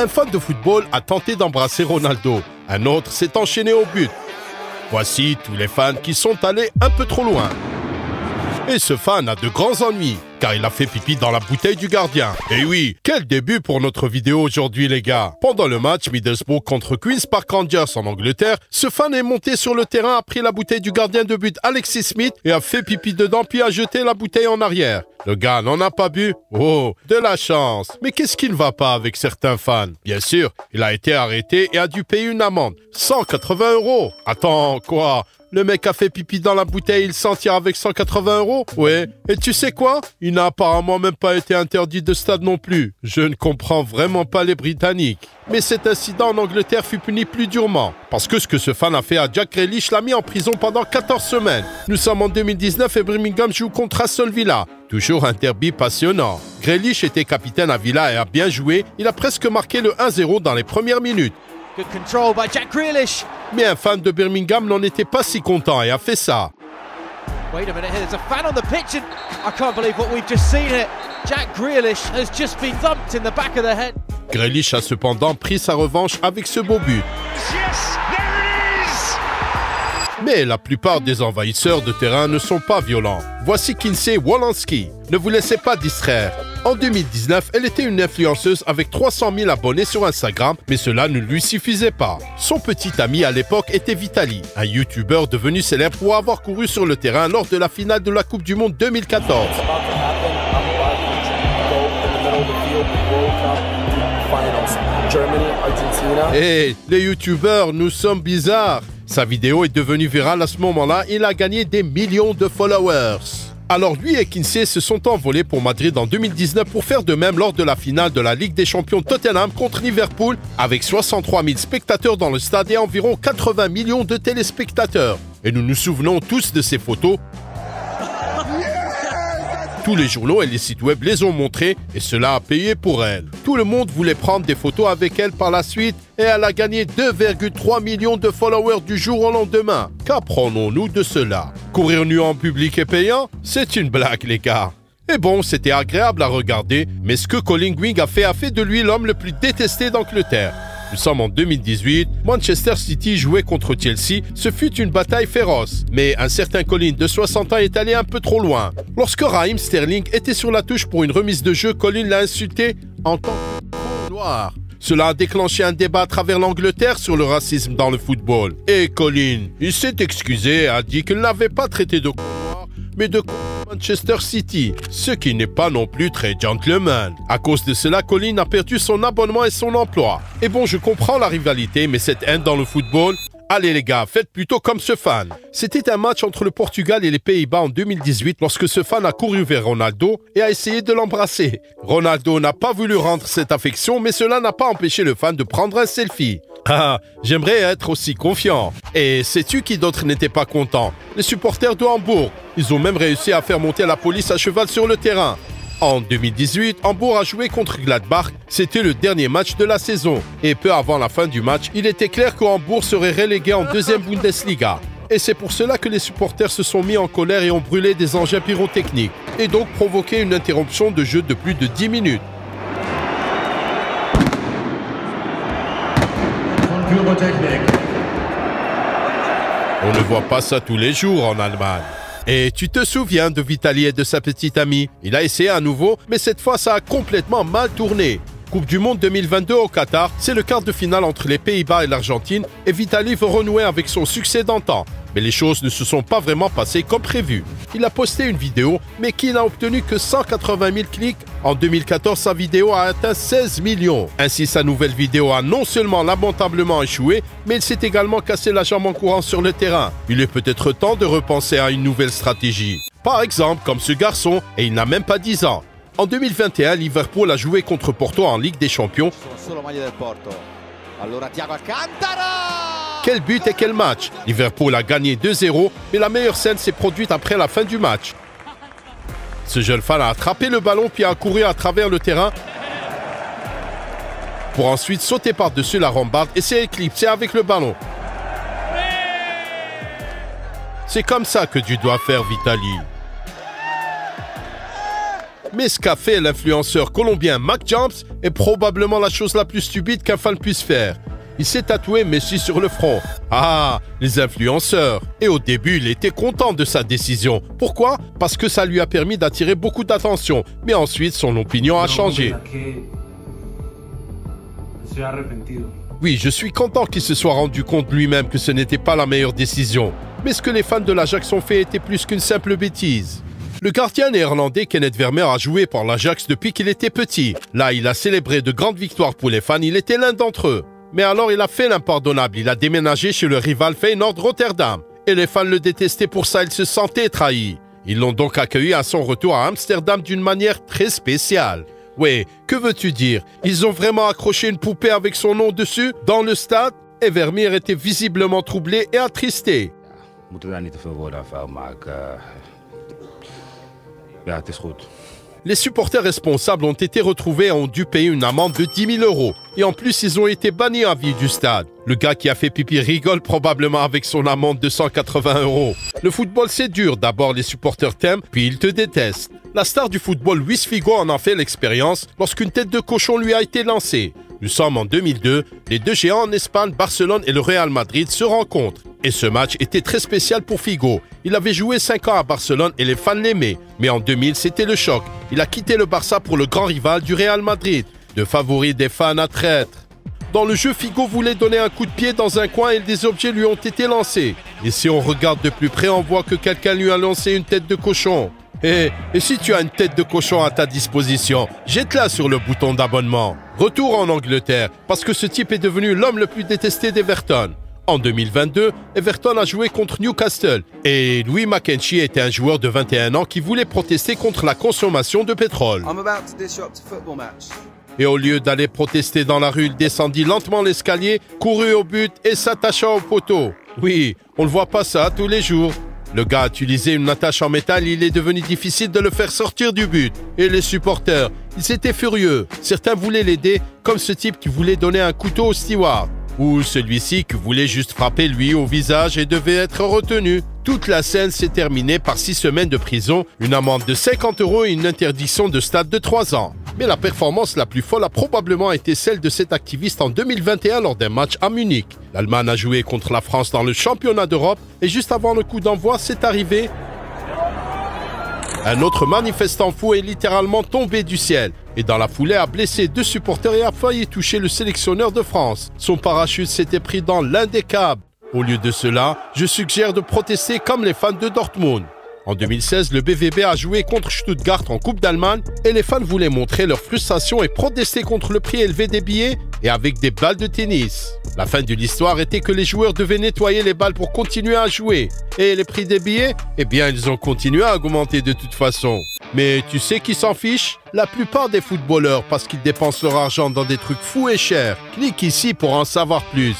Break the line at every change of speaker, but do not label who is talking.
Un fan de football a tenté d'embrasser Ronaldo. Un autre s'est enchaîné au but. Voici tous les fans qui sont allés un peu trop loin. Et ce fan a de grands ennuis, car il a fait pipi dans la bouteille du gardien. Et oui, quel début pour notre vidéo aujourd'hui les gars. Pendant le match Middlesbrough contre Queen's Park Rangers en Angleterre, ce fan est monté sur le terrain, a pris la bouteille du gardien de but Alexis Smith et a fait pipi dedans puis a jeté la bouteille en arrière. Le gars n'en a pas bu. Oh, de la chance. Mais qu'est-ce qui ne va pas avec certains fans? Bien sûr, il a été arrêté et a dû payer une amende. 180 €. Attends, quoi? Le mec a fait pipi dans la bouteille, il s'en tire avec 180 €? Ouais. Et tu sais quoi? Il n'a apparemment même pas été interdit de stade non plus. Je ne comprends vraiment pas les Britanniques. Mais cet incident en Angleterre fut puni plus durement. Parce que ce que ce fan a fait à Jack Grealish l'a mis en prison pendant 14 semaines. Nous sommes en 2019 et Birmingham joue contre Aston Villa. Toujours un derby passionnant. Grealish était capitaine à Villa et a bien joué. Il a presque marqué le 1-0 dans les premières minutes.
Good control by Jack Grealish.
Mais un fan de Birmingham n'en était pas si content et a fait ça.
Wait a minute, there's a fan on the pitch and I can't believe what we've just seen here. Jack Grealish has just been thumped in the back of the head.
Grealish a cependant pris sa revanche avec ce beau but.
Yes, there it is!
Mais la plupart des envahisseurs de terrain ne sont pas violents. Voici Kinsey Wolanski. Ne vous laissez pas distraire. En 2019, elle était une influenceuse avec 300 000 abonnés sur Instagram, mais cela ne lui suffisait pas. Son petit ami à l'époque était Vitaly, un YouTuber devenu célèbre pour avoir couru sur le terrain lors de la finale de la Coupe du Monde 2014. Hey, les YouTubers, nous sommes bizarres. Sa vidéo est devenue virale à ce moment-là, il a gagné des millions de followers. Alors lui et Kinsey se sont envolés pour Madrid en 2019 pour faire de même lors de la finale de la Ligue des Champions Tottenham contre Liverpool avec 63 000 spectateurs dans le stade et environ 80 millions de téléspectateurs. Et nous nous souvenons tous de ces photos. Tous les journaux et les sites web les ont montrées et cela a payé pour elle. Tout le monde voulait prendre des photos avec elle par la suite et elle a gagné 2,3 millions de followers du jour au lendemain. Qu'apprenons-nous de cela? Courir nu en public est payant? C'est une blague les gars. Et bon, c'était agréable à regarder, mais ce que Colin Gwynn a fait de lui l'homme le plus détesté d'Angleterre. Nous sommes en 2018, Manchester City jouait contre Chelsea, ce fut une bataille féroce. Mais un certain Colin de 60 ans est allé un peu trop loin. Lorsque Raheem Sterling était sur la touche pour une remise de jeu, Colin l'a insulté en tant que noir. Cela a déclenché un débat à travers l'Angleterre sur le racisme dans le football. Et Colin, il s'est excusé et a dit qu'il n'avait pas traité de noir, mais de Manchester City, ce qui n'est pas non plus très gentleman. À cause de cela, Colin a perdu son abonnement et son emploi. Et bon, je comprends la rivalité, mais cette haine dans le football... Allez les gars, faites plutôt comme ce fan. C'était un match entre le Portugal et les Pays-Bas en 2018 lorsque ce fan a couru vers Ronaldo et a essayé de l'embrasser. Ronaldo n'a pas voulu rendre cette affection, mais cela n'a pas empêché le fan de prendre un selfie. Ah, j'aimerais être aussi confiant. Et sais-tu qui d'autres n'étaient pas contents? Les supporters de Hambourg. Ils ont même réussi à faire monter la police à cheval sur le terrain. En 2018, Hambourg a joué contre Gladbach. C'était le dernier match de la saison. Et peu avant la fin du match, il était clair que Hambourg serait relégué en deuxième Bundesliga. Et c'est pour cela que les supporters se sont mis en colère et ont brûlé des engins pyrotechniques. Et donc provoqué une interruption de jeu de plus de 10 minutes. On ne voit pas ça tous les jours en Allemagne. Et tu te souviens de Vitaly et de sa petite amie? Il a essayé à nouveau, mais cette fois ça a complètement mal tourné. Coupe du Monde 2022 au Qatar, c'est le quart de finale entre les Pays-Bas et l'Argentine et Vitaly veut renouer avec son succès d'antan. Mais les choses ne se sont pas vraiment passées comme prévu. Il a posté une vidéo, mais qui n'a obtenu que 180 000 clics. En 2014, sa vidéo a atteint 16 millions. Ainsi, sa nouvelle vidéo a non seulement lamentablement échoué, mais il s'est également cassé la jambe en courant sur le terrain. Il est peut-être temps de repenser à une nouvelle stratégie. Par exemple, comme ce garçon, et il n'a même pas 10 ans. En 2021, Liverpool a joué contre Porto en Ligue des Champions. Quel but et quel match! Liverpool a gagné 2-0, mais la meilleure scène s'est produite après la fin du match. Ce jeune fan a attrapé le ballon puis a couru à travers le terrain pour ensuite sauter par-dessus la rambarde et s'est éclipsé avec le ballon. C'est comme ça que tu dois faire, Vitaly. Mais ce qu'a fait l'influenceur colombien Mac Jones est probablement la chose la plus stupide qu'un fan puisse faire. Il s'est tatoué Messi sur le front. Ah, les influenceurs. Et au début, il était content de sa décision. Pourquoi? Parce que ça lui a permis d'attirer beaucoup d'attention. Mais ensuite, son opinion a changé. Oui, je suis content qu'il se soit rendu compte lui-même que ce n'était pas la meilleure décision. Mais ce que les fans de l'Ajax ont fait était plus qu'une simple bêtise. Le gardien néerlandais Kenneth Vermeer a joué pour l'Ajax depuis qu'il était petit. Là, il a célébré de grandes victoires pour les fans, il était l'un d'entre eux. Mais alors, il a fait l'impardonnable, il a déménagé chez le rival Feyenoord Rotterdam. Et les fans le détestaient pour ça, il se sentait trahi. Ils l'ont donc accueilli à son retour à Amsterdam d'une manière très spéciale. Oui, que veux-tu dire? Ils ont vraiment accroché une poupée avec son nom dessus dans le stade? Et Vermeer était visiblement troublé et attristé. Les supporters responsables ont été retrouvés et ont dû payer une amende de 10 000 €. Et en plus, ils ont été bannis à vie du stade. Le gars qui a fait pipi rigole probablement avec son amende de 180 €. Le football, c'est dur. D'abord, les supporters t'aiment, puis ils te détestent. La star du football, Luis Figo, en a fait l'expérience lorsqu'une tête de cochon lui a été lancée. Nous sommes en 2002, les deux géants en Espagne, Barcelone et le Real Madrid se rencontrent. Et ce match était très spécial pour Figo. Il avait joué 5 ans à Barcelone et les fans l'aimaient. Mais en 2000, c'était le choc. Il a quitté le Barça pour le grand rival du Real Madrid, de favori des fans à traître. Dans le jeu, Figo voulait donner un coup de pied dans un coin et des objets lui ont été lancés. Et si on regarde de plus près, on voit que quelqu'un lui a lancé une tête de cochon. Et si tu as une tête de cochon à ta disposition, jette-la sur le bouton d'abonnement. Retour en Angleterre, parce que ce type est devenu l'homme le plus détesté d'Everton. En 2022, Everton a joué contre Newcastle et Louis McKenzie était un joueur de 21 ans qui voulait protester contre la consommation de pétrole. Et au lieu d'aller protester dans la rue, il descendit lentement l'escalier, courut au but et s'attacha au poteau. Oui, on ne voit pas ça tous les jours. Le gars a utilisé une attache en métal, il est devenu difficile de le faire sortir du but. Et les supporters, ils étaient furieux. Certains voulaient l'aider, comme ce type qui voulait donner un couteau au steward. Ou celui-ci qui voulait juste frapper lui au visage et devait être retenu. Toute la scène s'est terminée par 6 semaines de prison, une amende de 50 € et une interdiction de stade de 3 ans. Mais la performance la plus folle a probablement été celle de cet activiste en 2021 lors d'un match à Munich. L'Allemagne a joué contre la France dans le championnat d'Europe et juste avant le coup d'envoi, c'est arrivé. Un autre manifestant fou est littéralement tombé du ciel et dans la foulée a blessé 2 supporters et a failli toucher le sélectionneur de France. Son parachute s'était pris dans l'un des câbles. Au lieu de cela, je suggère de protester comme les fans de Dortmund. En 2016, le BVB a joué contre Stuttgart en Coupe d'Allemagne et les fans voulaient montrer leur frustration et protester contre le prix élevé des billets et avec des balles de tennis. La fin de l'histoire était que les joueurs devaient nettoyer les balles pour continuer à jouer. Et les prix des billets? Eh bien, ils ont continué à augmenter de toute façon. Mais tu sais qui s'en fiche? La plupart des footballeurs parce qu'ils dépensent leur argent dans des trucs fous et chers. Clique ici pour en savoir plus.